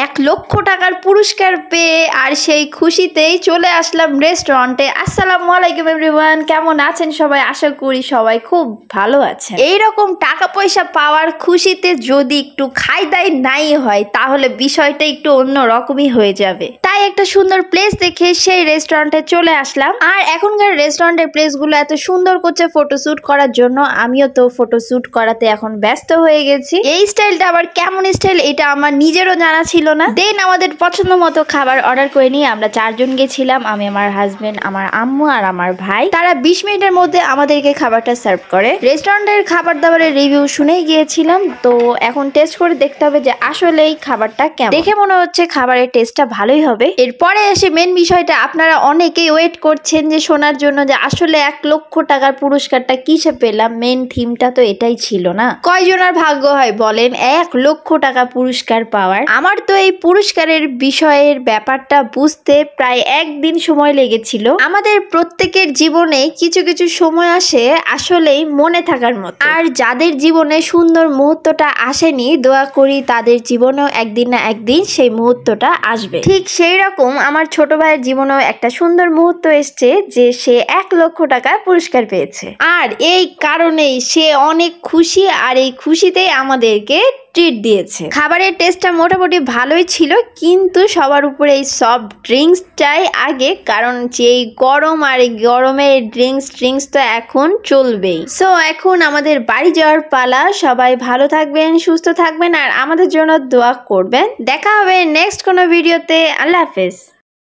1,00,000 টাকার পুরস্কার পেয়ে আর সেই খুশিতেই চলে আসলাম রেস্টুরেন্টে। আসসালামু আলাইকুম এভরিওয়ান, কেমন আছেন সবাই? আশা করি সবাই খুব ভালো আছেন। এইরকম টাকা পয়সা পাওয়ার খুশিতে যদি একটু খাই দাই নাই হয় তাহলে বিষয়টা একটু অন্য রকমই হয়ে যাবে। তাই একটা সুন্দর প্লেস দেখে সেই রেস্টুরেন্টে চলে আসলাম। আর এখনকার রেস্টুরেন্টের প্লেসগুলো এত সুন্দর করছে ফটোশুট করার জন্য, আমিও তো ফটোশুট করাতে এখন ব্যস্ত হয়ে গেছি। এই স্টাইলটা আবার কেমন স্টাইল এটা আমার নিজেরও জানা ছিল না। দেন আমাদের পছন্দ মতো খাবার অর্ডার করে নিয়ে আমরা 4 জন গেছিলাম, আমি, আমার হাজবেন্ড, আমার আম্মু আর আমার ভাই। তারা 20 মিনিটের মধ্যে আমাদেরকে খাবারটা সার্ভ করে। রেস্টুরেন্টের খাবার দাবারের রিভিউ শুনেই গিয়েছিলাম, তো এখন টেস্ট করে দেখতে হবে যে আসলে এই খাবারটা কেমন। দেখে মনে হচ্ছে খাবারের টেস্টটা ভালোই হবে। এরপরে এসে মেন বিষয়টা, আপনারা অনেকেই ওয়েট করছেন যে শোনার জন্য যে আসলে 1,00,000 টাকার পুরস্কারটা কিসে পেলাম। মেন থিমটা তো এটাই ছিল না। কয়জনের ভাগ্য হয় বলেন 1,00,000 টাকা পুরস্কার পাওয়ার? আমার তো এই পুরস্কারের বিষয়ের ব্যাপারটা বুঝতে প্রায় একদিন সময় লেগেছিল। আমাদের প্রত্যেকের জীবনে কিছু কিছু সময় আসে আসলেই মনে থাকার মতো, আর যাদের জীবনে সুন্দর মুহূর্তটা আসেনি দোয়া করি তাদের জীবনেও একদিন না একদিন সেই মুহূর্তটা আসবে। ঠিক সেই রকম আমার ছোট ভাইয়ের জীবনেও একটা সুন্দর মুহূর্ত এসছে যে সে 1,00,000 টাকা পুরস্কার পেয়েছে, আর এই কারণেই সে অনেক খুশি, আর এই খুশিতেই আমাদেরকে ট্রিট দিয়েছে। খাবারের টেস্টটা মোটামুটি ভালোই ছিল, কিন্তু সবার উপরে এই সফট ড্রিঙ্কসটাই আগে, কারণ যে গরম আর এই গরমের ড্রিঙ্কস তো এখন চলবেই। সো এখন আমাদের বাড়ি যাওয়ার পালা। সবাই ভালো থাকবেন, সুস্থ থাকবেন আর আমাদের জন্য দোয়া করবেন। দেখা হবে নেক্সট কোনো ভিডিওতে। আল্লাহ হাফেজ।